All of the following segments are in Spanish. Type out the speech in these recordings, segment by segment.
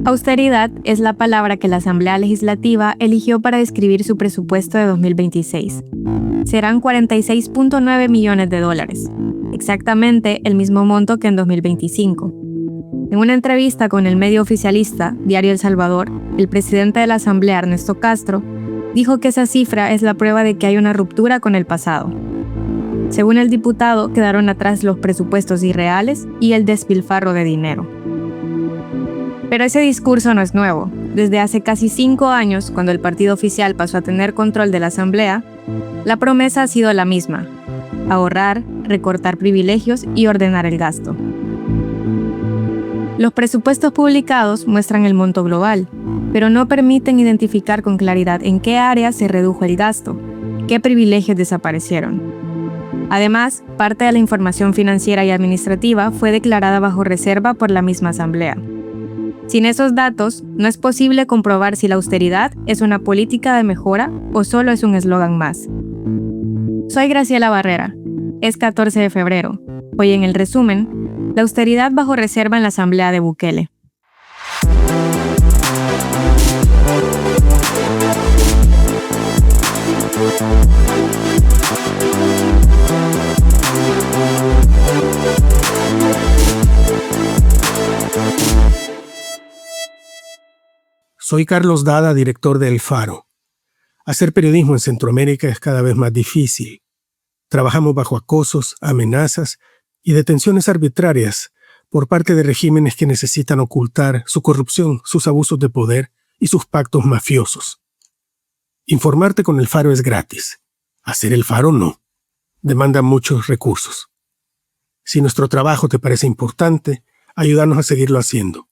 Austeridad es la palabra que la Asamblea Legislativa eligió para describir su presupuesto de 2026. Serán 46.9 millones de dólares, exactamente el mismo monto que en 2025. En una entrevista con el medio oficialista, Diario El Salvador, el presidente de la Asamblea, Ernesto Castro, dijo que esa cifra es la prueba de que hay una ruptura con el pasado. Según el diputado, quedaron atrás los presupuestos irreales y el despilfarro de dinero. Pero ese discurso no es nuevo. Desde hace casi 5 años, cuando el partido oficial pasó a tener control de la Asamblea, la promesa ha sido la misma: ahorrar, recortar privilegios y ordenar el gasto. Los presupuestos publicados muestran el monto global, pero no permiten identificar con claridad en qué áreas se redujo el gasto, qué privilegios desaparecieron. Además, parte de la información financiera y administrativa fue declarada bajo reserva por la misma Asamblea. Sin esos datos, no es posible comprobar si la austeridad es una política de mejora o solo es un eslogan más. Soy Graciela Barrera. Es 14 de febrero. Hoy en el resumen, la austeridad bajo reserva en la Asamblea de Bukele. Soy Carlos Dada, director de El Faro. Hacer periodismo en Centroamérica es cada vez más difícil. Trabajamos bajo acosos, amenazas y detenciones arbitrarias por parte de regímenes que necesitan ocultar su corrupción, sus abusos de poder y sus pactos mafiosos. Informarte con El Faro es gratis. Hacer El Faro no. Demanda muchos recursos. Si nuestro trabajo te parece importante, ayúdanos a seguirlo haciendo.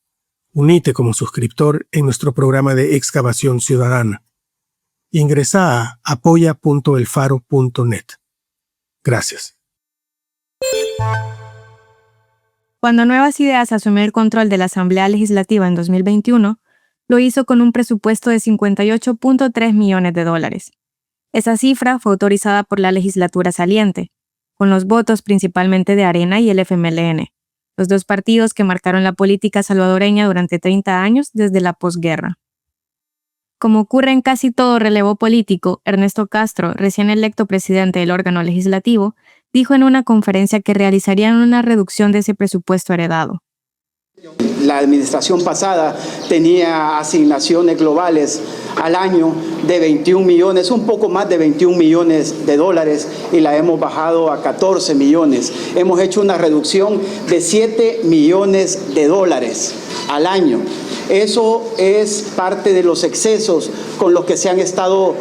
Uníte como suscriptor en nuestro programa de excavación ciudadana. Ingresa a apoya.elfaro.net. Gracias. Cuando Nuevas Ideas asumió el control de la Asamblea Legislativa en 2021, lo hizo con un presupuesto de 58.3 millones de dólares. Esa cifra fue autorizada por la legislatura saliente, con los votos principalmente de Arena y el FMLN, los dos partidos que marcaron la política salvadoreña durante 30 años desde la posguerra. Como ocurre en casi todo relevo político, Ernesto Castro, recién electo presidente del órgano legislativo, dijo en una conferencia que realizarían una reducción de ese presupuesto heredado. La administración pasada tenía asignaciones globales al año de 21 millones, un poco más de 21 millones de dólares, y la hemos bajado a 14 millones. Hemos hecho una reducción de 7 millones de dólares al año. Eso es parte de los excesos con los que se han estado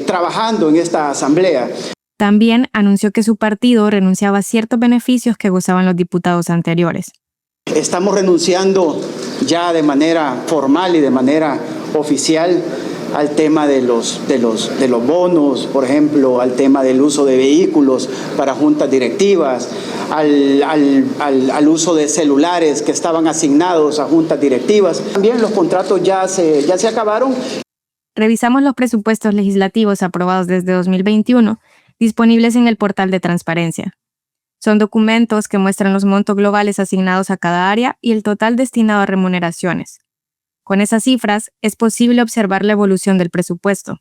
trabajando en esta asamblea. También anunció que su partido renunciaba a ciertos beneficios que gozaban los diputados anteriores. Estamos renunciando ya de manera formal y de manera oficial al tema de los bonos, por ejemplo, al tema del uso de vehículos para juntas directivas, al uso de celulares que estaban asignados a juntas directivas. También los contratos ya se acabaron. Revisamos los presupuestos legislativos aprobados desde 2021, disponibles en el portal de transparencia. Son documentos que muestran los montos globales asignados a cada área y el total destinado a remuneraciones. Con esas cifras, es posible observar la evolución del presupuesto.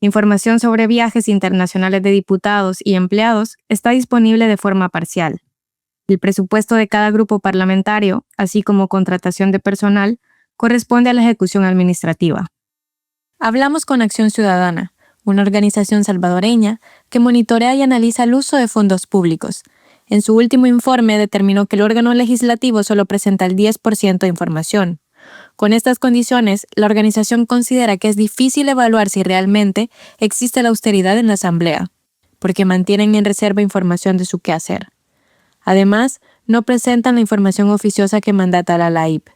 Información sobre viajes internacionales de diputados y empleados está disponible de forma parcial. El presupuesto de cada grupo parlamentario, así como contratación de personal, corresponde a la ejecución administrativa. Hablamos con Acción Ciudadana, una organización salvadoreña que monitorea y analiza el uso de fondos públicos. En su último informe determinó que el órgano legislativo solo presenta el 10% de información. Con estas condiciones, la organización considera que es difícil evaluar si realmente existe la austeridad en la Asamblea, porque mantienen en reserva información de su quehacer. Además, no presentan la información oficiosa que mandata la LAIP.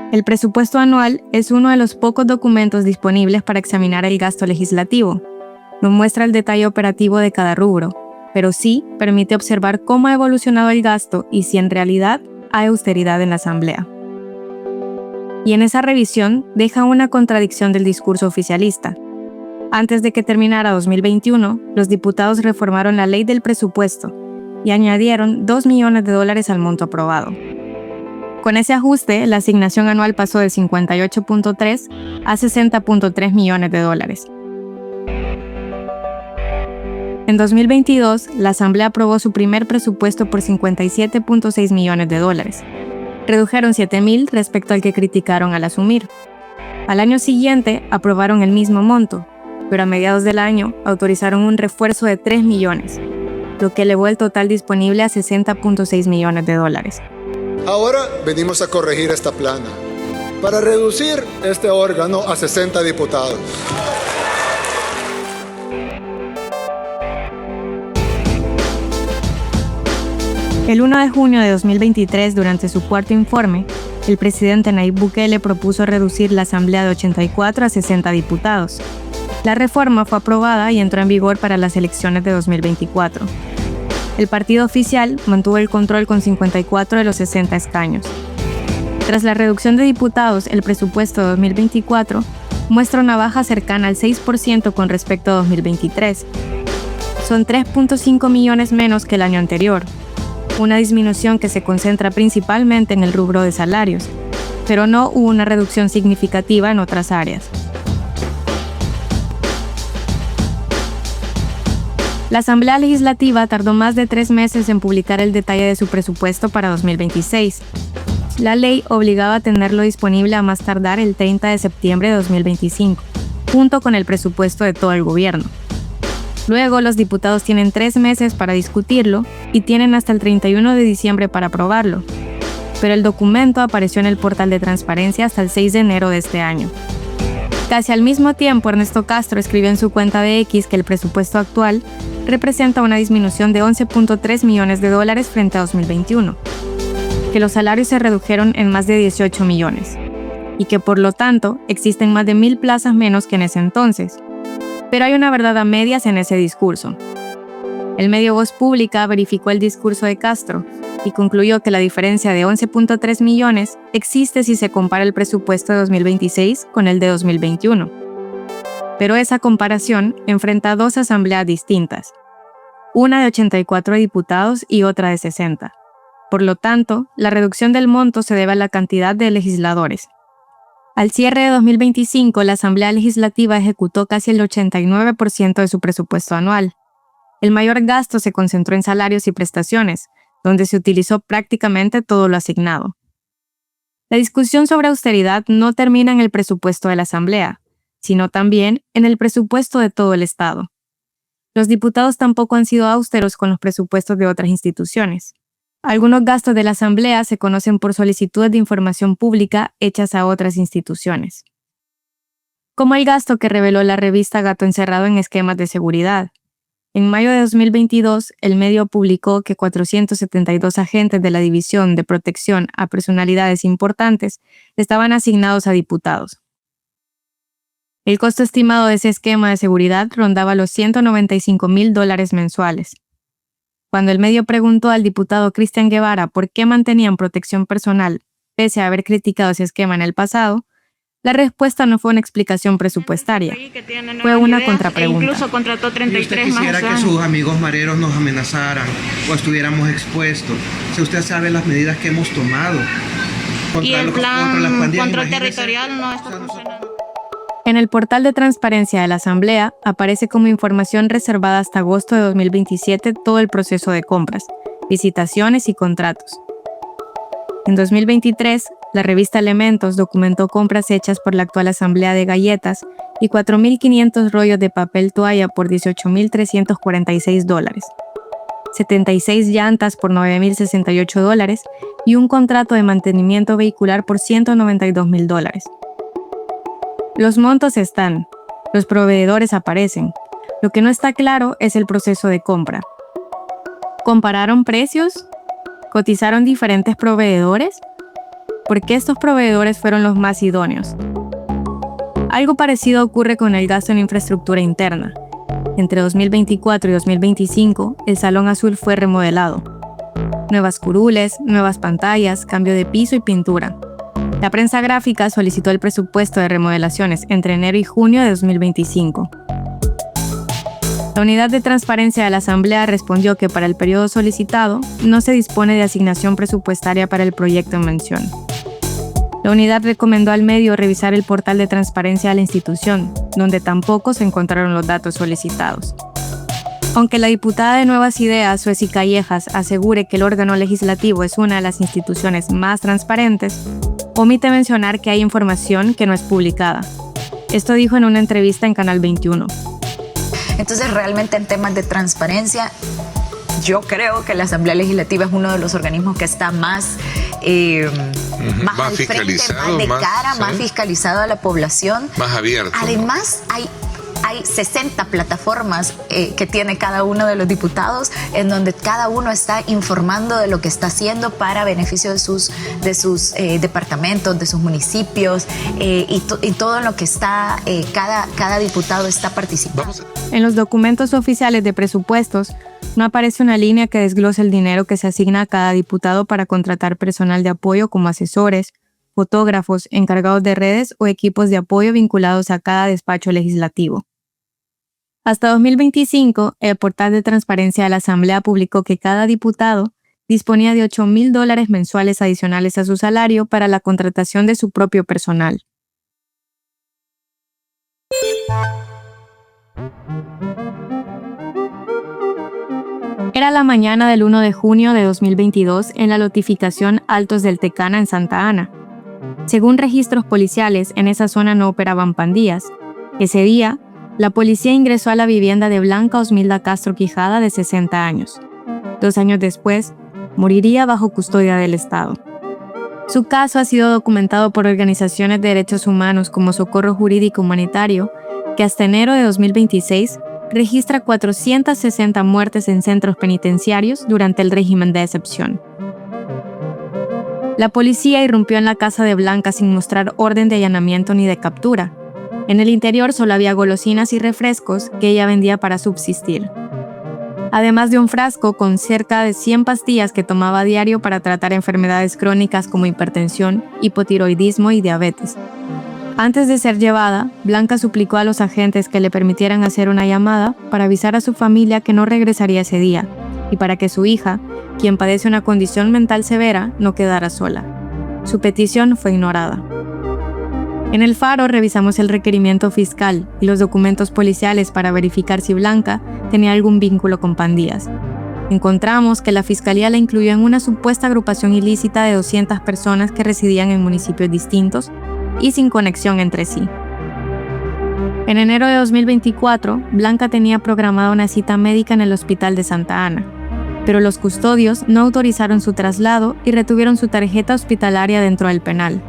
El presupuesto anual es uno de los pocos documentos disponibles para examinar el gasto legislativo. No muestra el detalle operativo de cada rubro, pero sí permite observar cómo ha evolucionado el gasto y si en realidad hay austeridad en la Asamblea. Y en esa revisión deja una contradicción del discurso oficialista. Antes de que terminara 2021, los diputados reformaron la ley del presupuesto, y añadieron $2 millones al monto aprobado. Con ese ajuste, la asignación anual pasó de 58.3 a 60.3 millones de dólares. En 2022, la Asamblea aprobó su primer presupuesto por 57.6 millones de dólares. Redujeron 7.000 respecto al que criticaron al asumir. Al año siguiente, aprobaron el mismo monto, pero a mediados del año autorizaron un refuerzo de 3 millones, lo que elevó el total disponible a 60.6 millones de dólares. Ahora venimos a corregir esta plana para reducir este órgano a 60 diputados. El 1 de junio de 2023, durante su cuarto informe, el presidente Nayib Bukele propuso reducir la Asamblea de 84 a 60 diputados. La reforma fue aprobada y entró en vigor para las elecciones de 2024. El partido oficial mantuvo el control con 54 de los 60 escaños. Tras la reducción de diputados, el presupuesto de 2024 muestra una baja cercana al 6% con respecto a 2023. Son 3.5 millones menos que el año anterior, una disminución que se concentra principalmente en el rubro de salarios, pero no hubo una reducción significativa en otras áreas. La Asamblea Legislativa tardó más de 3 meses en publicar el detalle de su presupuesto para 2026. La ley obligaba a tenerlo disponible a más tardar el 30 de septiembre de 2025, junto con el presupuesto de todo el gobierno. Luego, los diputados tienen 3 meses para discutirlo y tienen hasta el 31 de diciembre para aprobarlo. Pero el documento apareció en el portal de transparencia hasta el 6 de enero de este año. Casi al mismo tiempo, Ernesto Castro escribió en su cuenta de X que el presupuesto actual representa una disminución de 11.3 millones de dólares frente a 2021, que los salarios se redujeron en más de 18 millones, y que por lo tanto existen más de 1.000 plazas menos que en ese entonces. Pero hay una verdad a medias en ese discurso. El medio Voz Pública verificó el discurso de Castro y concluyó que la diferencia de 11.3 millones existe si se compara el presupuesto de 2026 con el de 2021. Pero esa comparación enfrenta a 2 asambleas distintas, una de 84 diputados y otra de 60. Por lo tanto, la reducción del monto se debe a la cantidad de legisladores. Al cierre de 2025, la Asamblea Legislativa ejecutó casi el 89% de su presupuesto anual. El mayor gasto se concentró en salarios y prestaciones, donde se utilizó prácticamente todo lo asignado. La discusión sobre austeridad no termina en el presupuesto de la Asamblea, sino también en el presupuesto de todo el Estado. Los diputados tampoco han sido austeros con los presupuestos de otras instituciones. Algunos gastos de la Asamblea se conocen por solicitudes de información pública hechas a otras instituciones, como el gasto que reveló la revista Gato Encerrado en esquemas de seguridad. En mayo de 2022, el medio publicó que 472 agentes de la División de Protección a Personalidades Importantes estaban asignados a diputados. El costo estimado de ese esquema de seguridad rondaba los $195,000 mensuales. Cuando el medio preguntó al diputado Cristian Guevara por qué mantenían protección personal, pese a haber criticado ese esquema en el pasado, la respuesta no fue una explicación presupuestaria, fue una contrapregunta. Incluso contrató 33 ¿Y usted quisiera que sus amigos mareros nos amenazaran o estuviéramos expuestos? Si usted sabe las medidas que hemos tomado y el plan contra las pandillas, control territorial no está funcionando. En el portal de transparencia de la Asamblea aparece como información reservada hasta agosto de 2027 todo el proceso de compras, licitaciones y contratos. En 2023, la revista Elementos documentó compras hechas por la actual Asamblea de galletas y 4.500 rollos de papel toalla por $18,346, 76 llantas por $9,068 y un contrato de mantenimiento vehicular por $192,000. Los montos están, los proveedores aparecen. Lo que no está claro es el proceso de compra. ¿Compararon precios? ¿Cotizaron diferentes proveedores? ¿Por qué estos proveedores fueron los más idóneos? Algo parecido ocurre con el gasto en infraestructura interna. Entre 2024 y 2025, el Salón Azul fue remodelado. Nuevas curules, nuevas pantallas, cambio de piso y pintura. La prensa gráfica solicitó el presupuesto de remodelaciones entre enero y junio de 2025. La Unidad de Transparencia de la Asamblea respondió que para el periodo solicitado no se dispone de asignación presupuestaria para el proyecto en mención. La unidad recomendó al medio revisar el portal de transparencia de la institución, donde tampoco se encontraron los datos solicitados. Aunque la diputada de Nuevas Ideas, Sueci Callejas, asegure que el órgano legislativo es una de las instituciones más transparentes, omite mencionar que hay información que no es publicada. Esto dijo en una entrevista en Canal 21. Entonces, realmente en temas de transparencia, yo creo que la Asamblea Legislativa es uno de los organismos que está más al frente, más de cara, más fiscalizado a la población. Más abierto. Además, hay 60 plataformas que tiene cada uno de los diputados, en donde cada uno está informando de lo que está haciendo para beneficio de sus departamentos, de sus municipios, y todo lo que está, cada diputado está participando. En los documentos oficiales de presupuestos no aparece una línea que desglose el dinero que se asigna a cada diputado para contratar personal de apoyo como asesores, fotógrafos, encargados de redes o equipos de apoyo vinculados a cada despacho legislativo. Hasta 2025, el portal de transparencia de la Asamblea publicó que cada diputado disponía de $8,000 mensuales adicionales a su salario para la contratación de su propio personal. Era la mañana del 1 de junio de 2022 en la lotificación Altos del Tecana en Santa Ana. Según registros policiales, en esa zona no operaban pandillas. Ese día, la policía ingresó a la vivienda de Blanca Osmilda Castro Quijada, de 60 años. 2 años después, moriría bajo custodia del Estado. Su caso ha sido documentado por organizaciones de derechos humanos como Socorro Jurídico Humanitario, que hasta enero de 2026 registra 460 muertes en centros penitenciarios durante el régimen de excepción. La policía irrumpió en la casa de Blanca sin mostrar orden de allanamiento ni de captura. En el interior solo había golosinas y refrescos que ella vendía para subsistir, además de un frasco con cerca de 100 pastillas que tomaba a diario para tratar enfermedades crónicas como hipertensión, hipotiroidismo y diabetes. Antes de ser llevada, Blanca suplicó a los agentes que le permitieran hacer una llamada para avisar a su familia que no regresaría ese día y para que su hija, quien padece una condición mental severa, no quedara sola. Su petición fue ignorada. En el Faro revisamos el requerimiento fiscal y los documentos policiales para verificar si Blanca tenía algún vínculo con pandillas. Encontramos que la Fiscalía la incluyó en una supuesta agrupación ilícita de 200 personas que residían en municipios distintos y sin conexión entre sí. En enero de 2024, Blanca tenía programada una cita médica en el Hospital de Santa Ana, pero los custodios no autorizaron su traslado y retuvieron su tarjeta hospitalaria dentro del penal.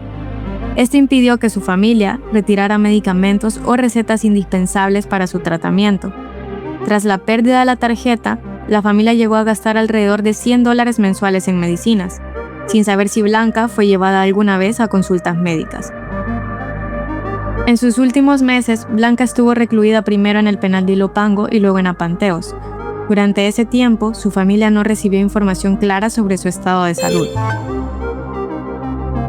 Esto impidió que su familia retirara medicamentos o recetas indispensables para su tratamiento. Tras la pérdida de la tarjeta, la familia llegó a gastar alrededor de $100 mensuales en medicinas, sin saber si Blanca fue llevada alguna vez a consultas médicas. En sus últimos meses, Blanca estuvo recluida primero en el penal de Ilopango y luego en Apanteos. Durante ese tiempo, su familia no recibió información clara sobre su estado de salud.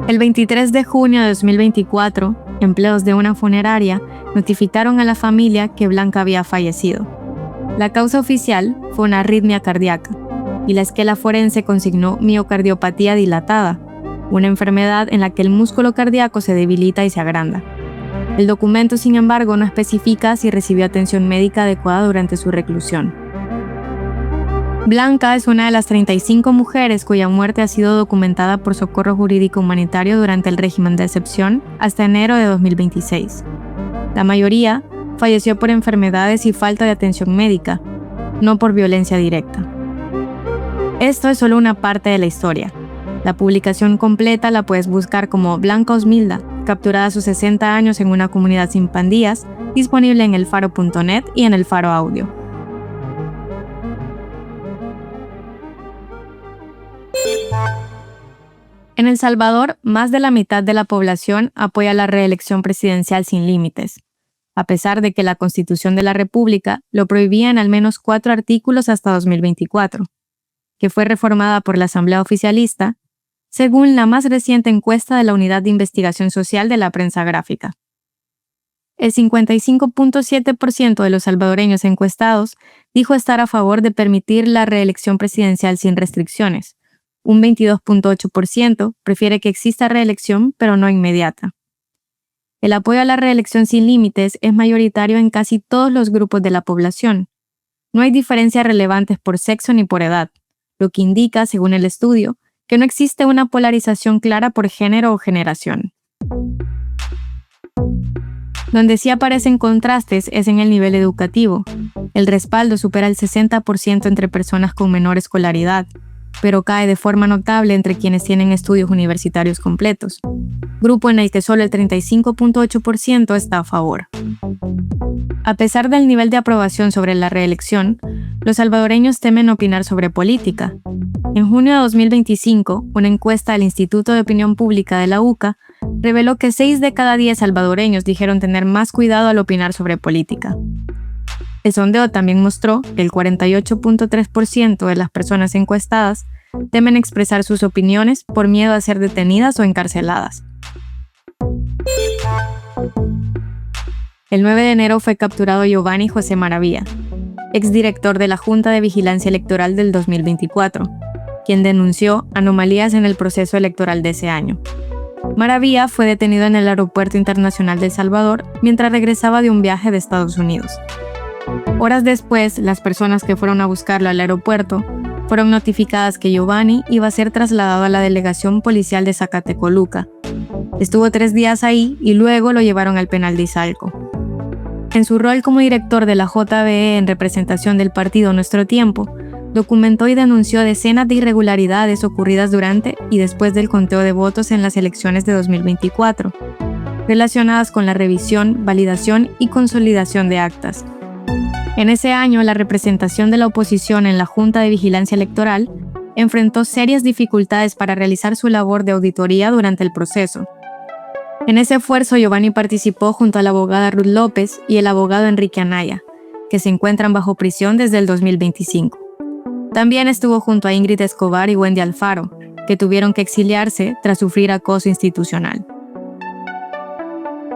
El 23 de junio de 2024, empleados de una funeraria notificaron a la familia que Blanca había fallecido. La causa oficial fue una arritmia cardíaca y la esquela forense consignó miocardiopatía dilatada, una enfermedad en la que el músculo cardíaco se debilita y se agranda. El documento, sin embargo, no especifica si recibió atención médica adecuada durante su reclusión. Blanca es una de las 35 mujeres cuya muerte ha sido documentada por Socorro Jurídico Humanitario durante el régimen de excepción hasta enero de 2026. La mayoría falleció por enfermedades y falta de atención médica, no por violencia directa. Esto es solo una parte de la historia. La publicación completa la puedes buscar como Blanca Osmilda, capturada a sus 60 años en una comunidad sin pandillas, disponible en elfaro.net y en El Faro Audio. En El Salvador, más de la mitad de la población apoya la reelección presidencial sin límites, a pesar de que la Constitución de la República lo prohibía en al menos 4 artículos hasta 2024, que fue reformada por la Asamblea Oficialista, según la más reciente encuesta de la Unidad de Investigación Social de la Prensa Gráfica. el 55.7% de los salvadoreños encuestados dijo estar a favor de permitir la reelección presidencial sin restricciones. Un 22.8% prefiere que exista reelección, pero no inmediata. El apoyo a la reelección sin límites es mayoritario en casi todos los grupos de la población. No hay diferencias relevantes por sexo ni por edad, lo que indica, según el estudio, que no existe una polarización clara por género o generación. Donde sí aparecen contrastes es en el nivel educativo. El respaldo supera el 60% entre personas con menor escolaridad, pero cae de forma notable entre quienes tienen estudios universitarios completos, grupo en el que solo el 35.8% está a favor. A pesar del nivel de aprobación sobre la reelección, los salvadoreños temen opinar sobre política. En junio de 2025, una encuesta del Instituto de Opinión Pública de la UCA reveló que 6 de cada 10 salvadoreños dijeron tener más cuidado al opinar sobre política. El sondeo también mostró que el 48.3% de las personas encuestadas temen expresar sus opiniones por miedo a ser detenidas o encarceladas. El 9 de enero fue capturado Giovanni José Maravilla, exdirector de la Junta de Vigilancia Electoral del 2024, quien denunció anomalías en el proceso electoral de ese año. Maravilla fue detenido en el Aeropuerto Internacional de El Salvador mientras regresaba de un viaje de Estados Unidos. Horas después, las personas que fueron a buscarlo al aeropuerto fueron notificadas que Giovanni iba a ser trasladado a la delegación policial de Zacatecoluca. Estuvo 3 días ahí y luego lo llevaron al penal de Izalco. En su rol como director de la JVE en representación del partido Nuestro Tiempo, documentó y denunció decenas de irregularidades ocurridas durante y después del conteo de votos en las elecciones de 2024, relacionadas con la revisión, validación y consolidación de actas. En ese año, la representación de la oposición en la Junta de Vigilancia Electoral enfrentó serias dificultades para realizar su labor de auditoría durante el proceso. En ese esfuerzo, Giovanni participó junto a la abogada Ruth López y el abogado Enrique Anaya, que se encuentran bajo prisión desde el 2025. También estuvo junto a Ingrid Escobar y Wendy Alfaro, que tuvieron que exiliarse tras sufrir acoso institucional.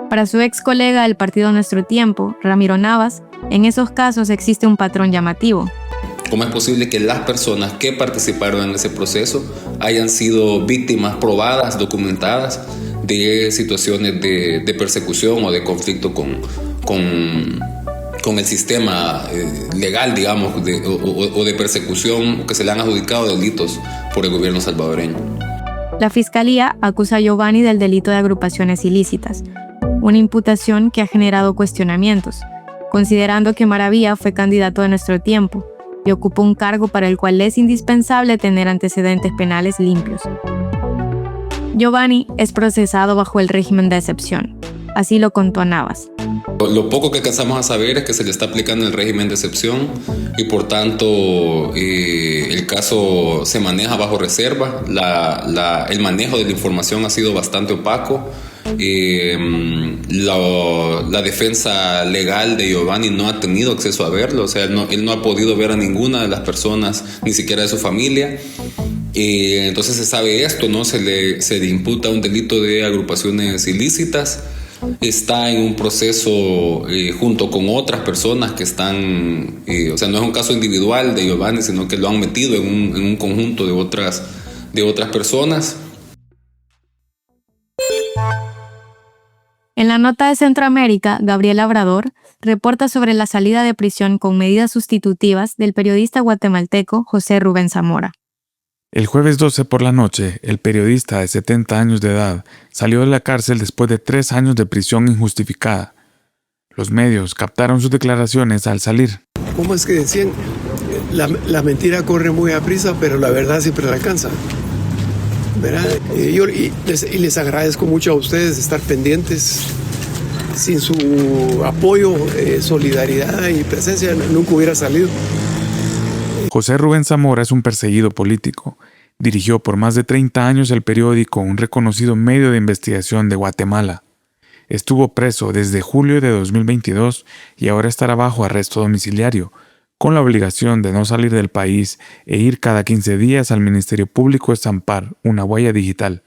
Para su ex colega del partido Nuestro Tiempo, Ramiro Navas, en esos casos existe un patrón llamativo. ¿Cómo es posible que las personas que participaron en ese proceso hayan sido víctimas probadas, documentadas, de situaciones de persecución o de conflicto con el sistema legal, digamos, o de persecución, que se le han adjudicado delitos por el gobierno salvadoreño? La Fiscalía acusa a Giovanni del delito de agrupaciones ilícitas, una imputación que ha generado cuestionamientos, considerando que Maravilla fue candidato de Nuestro Tiempo y ocupó un cargo para el cual es indispensable tener antecedentes penales limpios. Giovanni es procesado bajo el régimen de excepción, así lo contó a Navas. Lo poco que alcanzamos a saber es que se le está aplicando el régimen de excepción y por tanto el caso se maneja bajo reserva. El manejo de la información ha sido bastante opaco. La defensa legal de Giovanni no ha tenido acceso a verlo, o sea, él no ha podido ver a ninguna de las personas, ni siquiera de su familia. Entonces se sabe esto, ¿no? Se le imputa un delito de agrupaciones ilícitas. Está en un proceso junto con otras personas que están, o sea, no es un caso individual de Giovanni, sino que lo han metido en un conjunto de otras personas. En la nota de Centroamérica, Gabriel Labrador reporta sobre la salida de prisión con medidas sustitutivas del periodista guatemalteco José Rubén Zamora. El jueves 12 por la noche, el periodista de 70 años de edad salió de la cárcel después de 3 años de prisión injustificada. Los medios captaron sus declaraciones al salir. ¿Cómo es que decían? La mentira corre muy a prisa, pero la verdad siempre la alcanza. ¿Verdad? Y les agradezco mucho a ustedes estar pendientes. Sin su apoyo, solidaridad y presencia, nunca hubiera salido. José Rubén Zamora es un perseguido político. Dirigió por más de 30 años el periódico, un reconocido medio de investigación de Guatemala. Estuvo preso desde julio de 2022 y ahora estará bajo arresto domiciliario, con la obligación de no salir del país e ir cada 15 días al Ministerio Público a estampar una huella digital.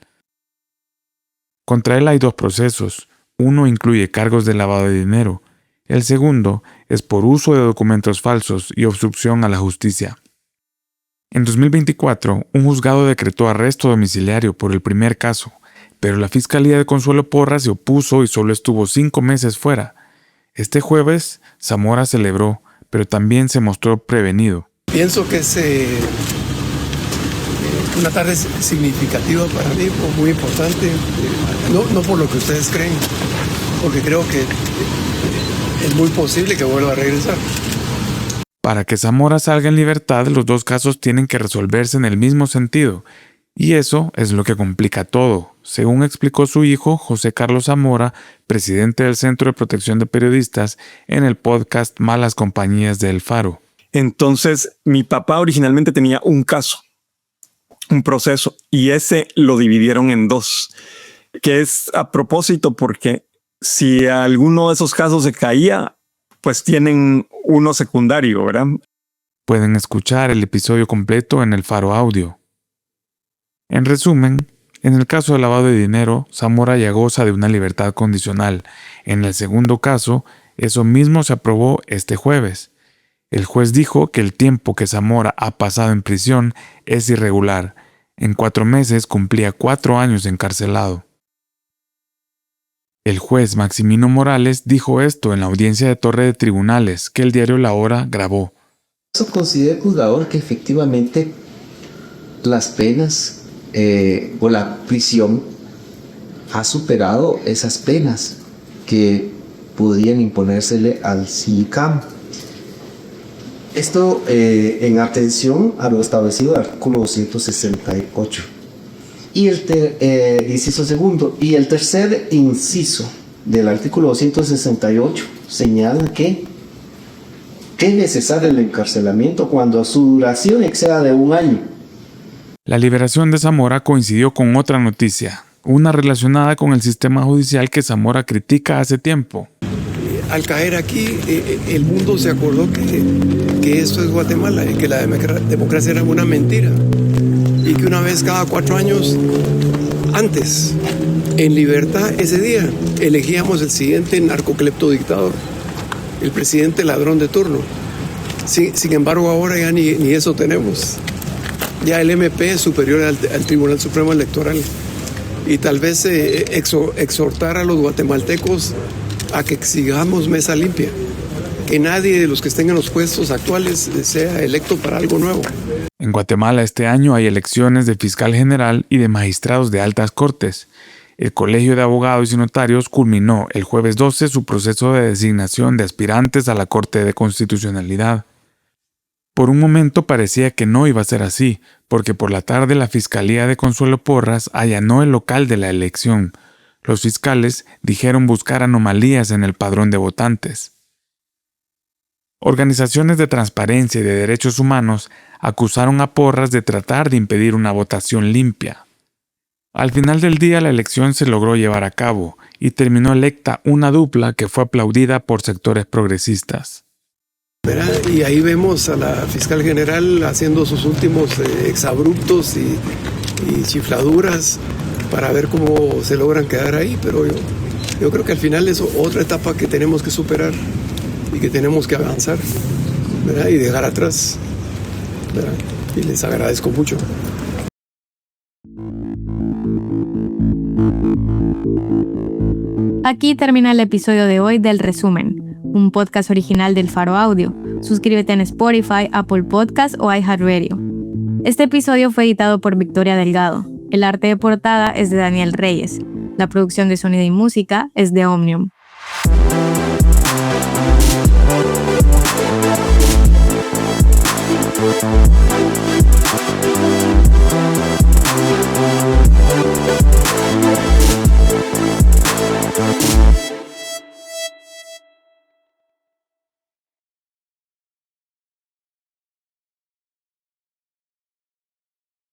Contra él hay 2 procesos, Uno incluye cargos de lavado de dinero. El segundo es por uso de documentos falsos y obstrucción a la justicia. En 2024, un juzgado decretó arresto domiciliario por el primer caso, pero la Fiscalía de Consuelo Porras se opuso y solo estuvo 5 meses fuera. Este jueves, Zamora celebró, pero también se mostró prevenido. Pienso que es una tarde significativa para mí, muy importante, no por lo que ustedes creen, porque creo que es muy posible que vuelva a regresar. Para que Zamora salga en libertad, los 2 casos tienen que resolverse en el mismo sentido, y eso es lo que complica todo, según explicó su hijo, José Carlos Zamora, presidente del Centro de Protección de Periodistas, en el podcast Malas Compañías de El Faro. Entonces, mi papá originalmente tenía un caso, un proceso, y ese lo dividieron en 2, que es a propósito porque si alguno de esos casos se caía, pues tienen uno secundario, ¿verdad? Pueden escuchar el episodio completo en El Faro Audio. En resumen, en el caso de lavado de dinero, Zamora ya goza de una libertad condicional. En el segundo caso, eso mismo se aprobó este jueves. El juez dijo que el tiempo que Zamora ha pasado en prisión es irregular. En 4 meses cumplía 4 años encarcelado. El juez Maximino Morales dijo esto en la audiencia de Torre de Tribunales que el diario La Hora grabó. Eso considera el juzgador que efectivamente las penas o la prisión ha superado esas penas que podrían imponérsele al SICAM. Esto en atención a lo establecido en el artículo 268. Y el inciso segundo y el tercer inciso del artículo 268 señala que es necesario el encarcelamiento cuando su duración exceda de 1 año. La liberación de Zamora coincidió con otra noticia, una relacionada con el sistema judicial que Zamora critica hace tiempo. Al caer aquí, el mundo se acordó que esto es Guatemala y que la democracia era una mentira. Y que una vez cada 4 años, antes, en libertad, ese día, elegíamos el siguiente narcocleptodictador, el presidente ladrón de turno. Sin embargo, ahora ya ni eso tenemos. Ya el MP es superior al Tribunal Supremo Electoral. Y tal vez exhortar a los guatemaltecos a que exigamos mesa limpia. Que nadie de los que estén en los puestos actuales sea electo para algo nuevo. En Guatemala este año hay elecciones de fiscal general y de magistrados de altas cortes. El Colegio de Abogados y Notarios culminó el jueves 12 su proceso de designación de aspirantes a la Corte de Constitucionalidad. Por un momento parecía que no iba a ser así, porque por la tarde la Fiscalía de Consuelo Porras allanó el local de la elección. Los fiscales dijeron buscar anomalías en el padrón de votantes. Organizaciones de transparencia y de derechos humanos acusaron a Porras de tratar de impedir una votación limpia. Al final del día la elección se logró llevar a cabo y terminó electa una dupla que fue aplaudida por sectores progresistas. Y ahí vemos a la fiscal general haciendo sus últimos exabruptos y chifladuras para ver cómo se logran quedar ahí, pero yo creo que al final es otra etapa que tenemos que superar y que tenemos que avanzar, ¿verdad? Y dejar atrás, ¿verdad? Y les agradezco mucho. Aquí termina el episodio de hoy del Resumen, un podcast original del Faro Audio. Suscríbete en Spotify, Apple Podcasts o iHeartRadio. Este episodio fue editado por Victoria Delgado. El arte de portada es de Daniel Reyes. La producción de sonido y música es de Omnium.